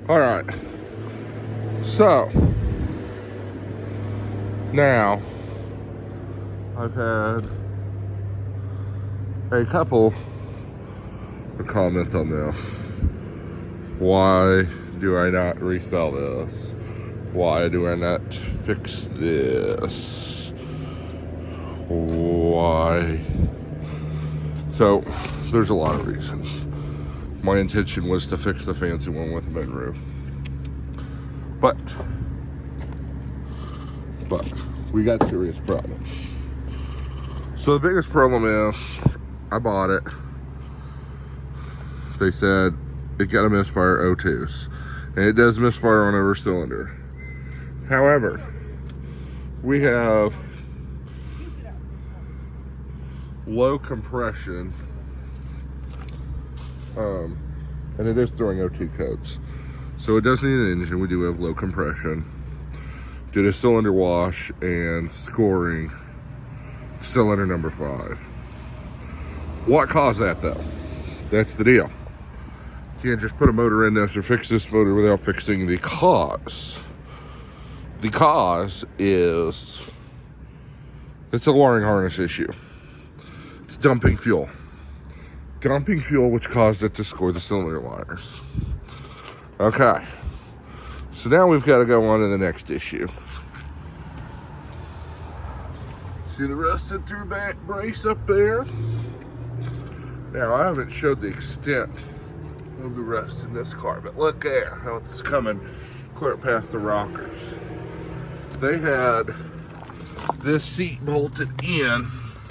All right. So now I've had a couple of comments on this. Why do I not resell this? Why do I not fix this? Why? So there's a lot of reasons. My intention was to fix the fancy one with the moonroof. But we got serious problems. So the biggest problem is I bought it. They said it got a misfire O2s. And it does misfire on every cylinder. However, we have low compression. And it is throwing O2 codes. So it does need an engine. We do have low compression. Did a cylinder wash and scoring cylinder number 5. What caused that though? That's the deal. You can't just put a motor in this or fix this motor without fixing the cause. The cause is, it's a wiring harness issue. It's dumping fuel. Dumping fuel, which caused it to score the cylinder liners. Okay. So now we've got to go on to the next issue. See the rusted through back brace up there? Now, I haven't showed the extent of the rust in this car, but look there, how it's coming clear past the rockers. They had this seat bolted in,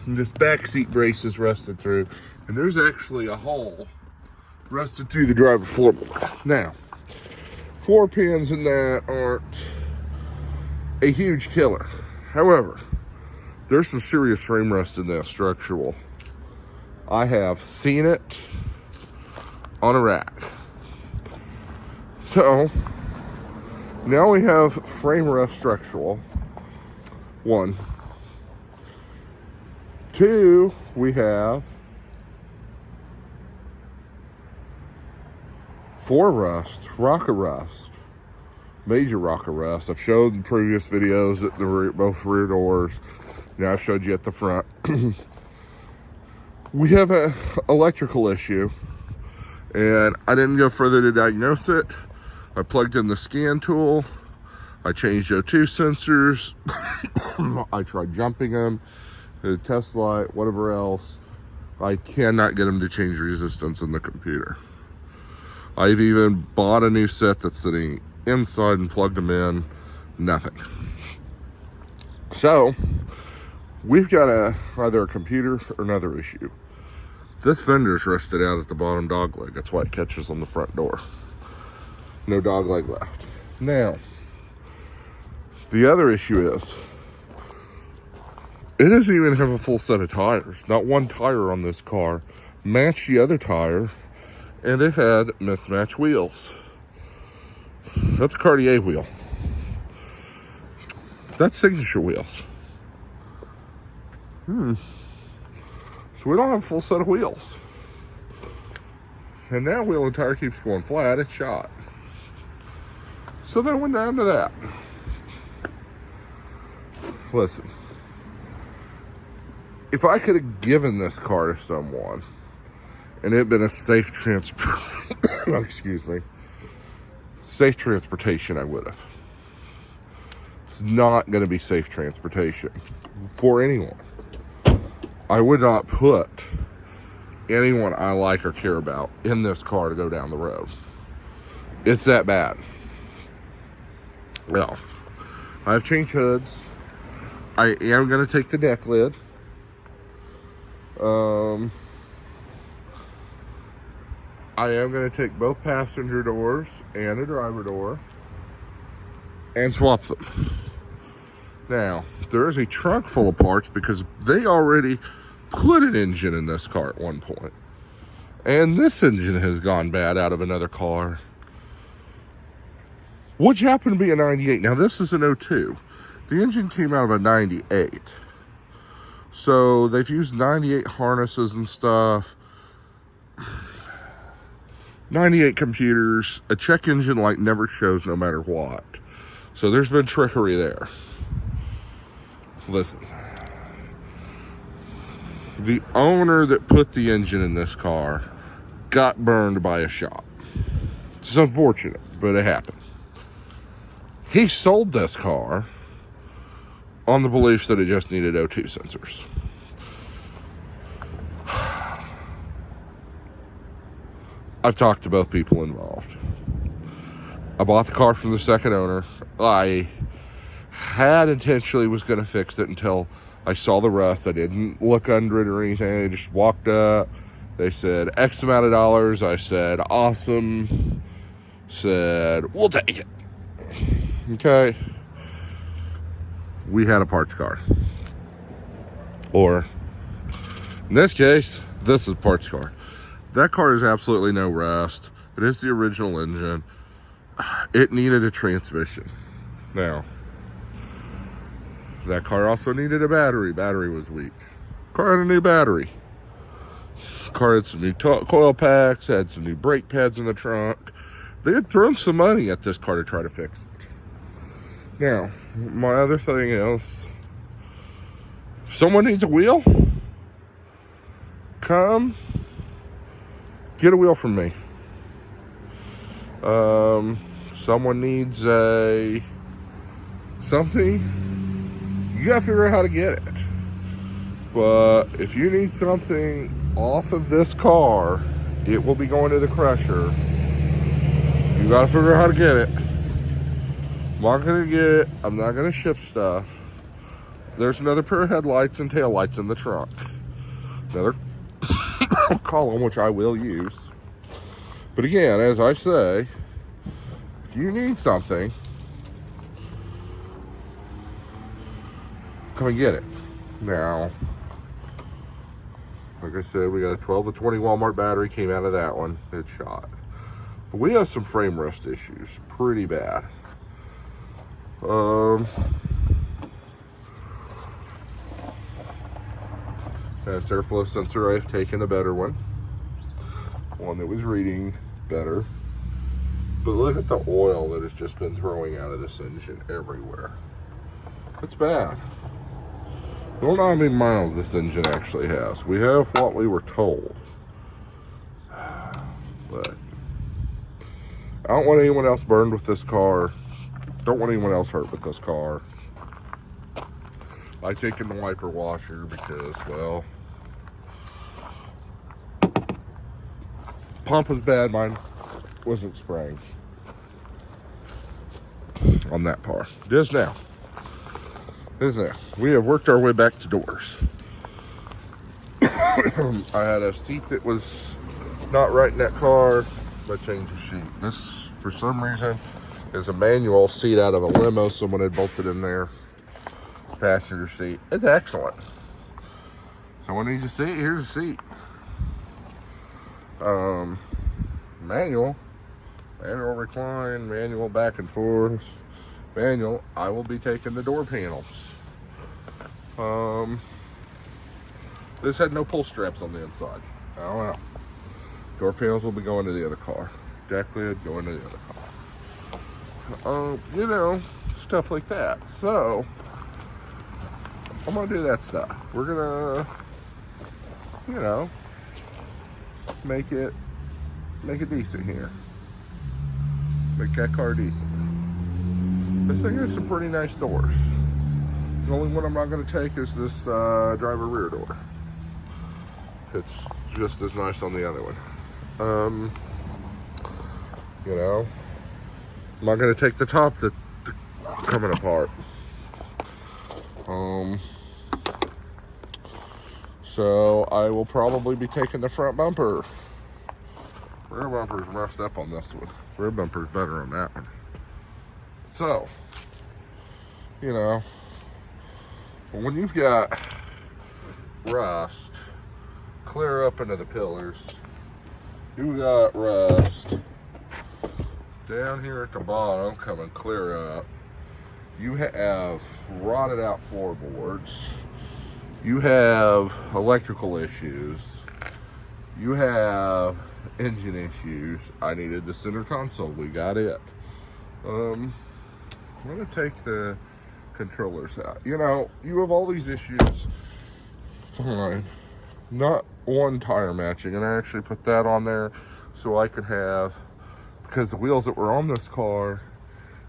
and this back seat brace is rusted through, and there's actually a hole rusted through the driver floorboard. Now, 4 pins in that aren't a huge killer. However, there's some serious frame rust in that structural. I have seen it on a rack. So now we have frame rust structural. 1. 2, we have 4 rust, rocker rust, major rocker rust. I've showed in previous videos at the both rear doors. Now I showed you at the front. We have an electrical issue, and I didn't go further to diagnose it. I plugged in the scan tool. I changed O2 sensors. I tried jumping them, the test light, whatever else. I cannot get them to change resistance in the computer. I've even bought a new set that's sitting inside and plugged them in. Nothing. So we've got either a computer or another issue. This fender's rusted out at the bottom dog leg. That's why it catches on the front door. No dog leg left. Now, the other issue is, it doesn't even have a full set of tires. Not one tire on this car matched the other tire, and it had mismatched wheels. That's a Cartier wheel. That's signature wheels. So we don't have a full set of wheels. And now wheel and tire keeps going flat, it's shot. So then went down to that. Listen, if I could have given this car to someone and it had been a safe safe transportation, I would have. It's not going to be safe transportation for anyone. I would not put anyone I like or care about in this car to go down the road. It's that bad. Well, I've changed hoods. I am going to take the deck lid. I am going to take both passenger doors and a driver door and swap them. Now, there is a trunk full of parts because they already put an engine in this car at one point. And this engine has gone bad out of another car, which happened to be a 98. Now, this is an 02. The engine came out of a 98. So they've used 98 harnesses and stuff. 98 computers, a check engine light never shows no matter what. So there's been trickery there. Listen, the owner that put the engine in this car got burned by a shop. It's unfortunate, but it happened. He sold this car on the belief that it just needed O2 sensors. I've talked to both people involved. I bought the car from the second owner. I had intentionally was going to fix it until I saw the rust. I didn't look under it or anything. I just walked up. They said X amount of dollars. I said awesome. Said we'll take it. Okay. We had a parts car. Or in this case, this is a parts car. That car is absolutely no rust. It is the original engine. It needed a transmission. Now, that car also needed a battery. Battery was weak. Car had a new battery. Car had some new coil packs, had some new brake pads in the trunk. They had thrown some money at this car to try to fix it. Now, my other thing is, if someone needs a wheel, come get a wheel from me. Someone needs something, you gotta figure out how to get it. But if you need something off of this car, it will be going to the crusher. You gotta figure out how to get it. I'm not gonna get it. I'm not gonna ship stuff. There's another pair of headlights and taillights in the trunk. Another column, which I will use. But again, as I say, if you need something, come and get it. Now, like I said, we got a 12 to 20 Walmart battery, came out of that one. It's shot. But we have some frame rust issues, pretty bad. This airflow sensor, I've taken a better one that was reading better. But look at the oil that has just been throwing out of this engine everywhere. It's bad. I don't know how many miles this engine actually has. We have what we were told. But I don't want anyone else burned with this car. Don't want anyone else hurt with this car. I take in the wiper washer because, well, pump was bad. Mine wasn't spraying on that part. It is now. We have worked our way back to doors. I had a seat that was not right in that car. I changed the seat. This, for some reason, is a manual seat out of a limo someone had bolted in there. Passenger seat. It's excellent. Someone needs a seat. Here's a seat. Manual recline, manual back and forth, manual. I will be taking the door panels. This had no pull straps on the inside. I don't know. Door panels will be going to the other car. Deck lid going to the other car. You know, stuff like that. So I'm gonna do that stuff. We're gonna, you know, make it decent here. Make that car decent. This thing has some pretty nice doors. The only one I'm not going to take is this driver rear door. It's just as nice on the other one. You know, I'm not going to take the top that's coming apart. So I will probably be taking the front bumper. Rear bumper's messed up on this one. Rear bumper's better on that one. So, you know, when you've got rust clear up into the pillars, you got rust down here at the bottom coming clear up, you have rotted out floorboards, you have electrical issues, you have engine issues. I needed the center console. We got it. I'm gonna take the controllers out. You know, you have all these issues. Fine. Not one tire matching, and I actually put that on there so I could have, because the wheels that were on this car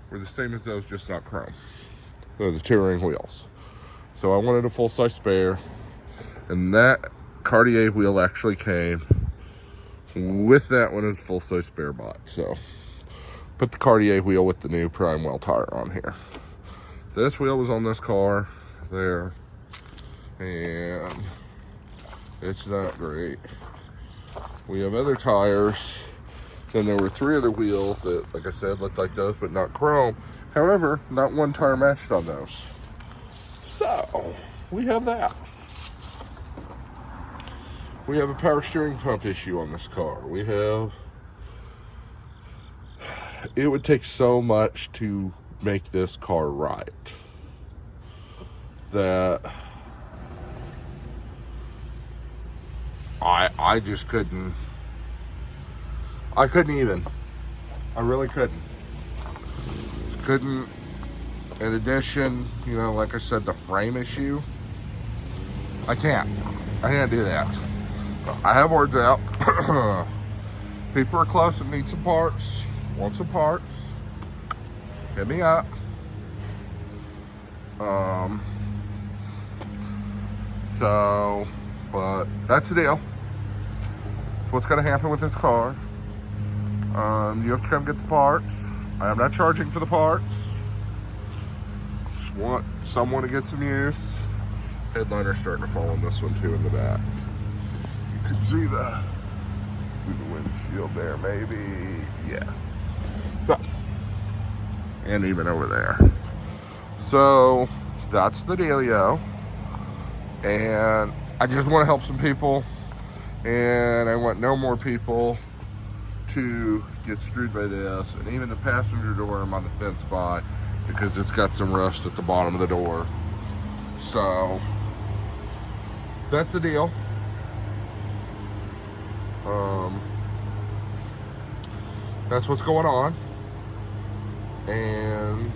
were the same as those, just not chrome. They're the touring wheels. So I wanted a full-size spare, and that Cartier wheel actually came with that one as full-size spare box. So put the Cartier wheel with the new Primewell tire on here. This wheel was on this car there, and it's not great. We have other tires. Then there were 3 other wheels that, like I said, looked like those, but not chrome. However, not one tire matched on those. So, we have that. We have a power steering pump issue on this car. We have... It would take so much to make this car right that I just couldn't. I couldn't even. I really couldn't. Couldn't. In addition, you know, like I said, the frame issue. I can't do that. I have words out. People are close and need some parts. Want some parts. Hit me up. So, but that's the deal. That's what's going to happen with this car. You have to come get the parts. I am not charging for the parts. Just want someone to get some use. Headliner's starting to fall on this one too in the back. You can see the windshield there, maybe. Yeah. So, and even over there. So that's the dealio. And I just want to help some people, and I want no more people to get screwed by this. And even the passenger door I'm on the fence by, because it's got some rust at the bottom of the door. So that's the deal. That's what's going on, and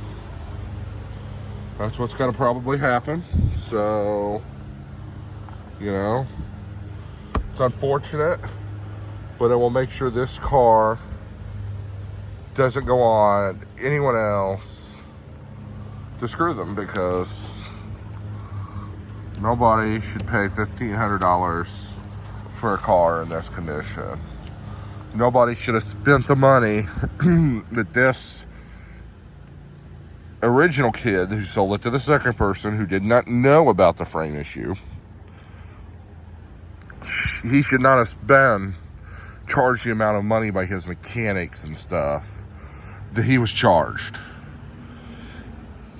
that's what's going to probably happen. So, you know, it's unfortunate, but I will make sure this car doesn't go on anyone else to screw them, because nobody should pay $1,500 for a car in this condition. Nobody should have spent the money that this original kid who sold it to the second person, who did not know about the frame issue, he should not have been charged the amount of money by his mechanics and stuff that he was charged.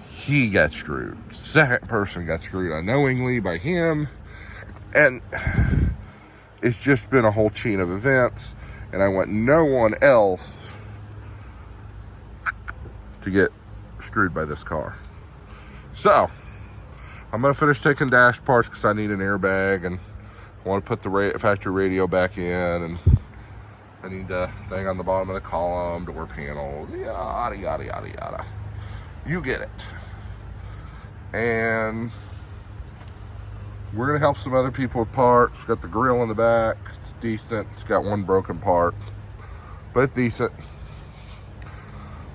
He got screwed. Second person got screwed unknowingly by him, and it's just been a whole chain of events, and I want no one else to get screwed by this car. So I'm gonna finish taking dash parts because I need an airbag, and I want to put the factory radio back in, and I need the thing on the bottom of the column, door panel, yada yada yada yada. You get it. And we're gonna help some other people with parts. It's got the grill in the back. It's decent. It's got one broken part, but it's decent.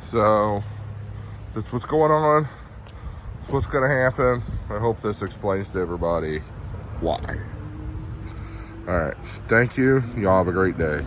So that's what's going on. That's what's gonna happen. I hope this explains to everybody why. All right. Thank you. Y'all have a great day.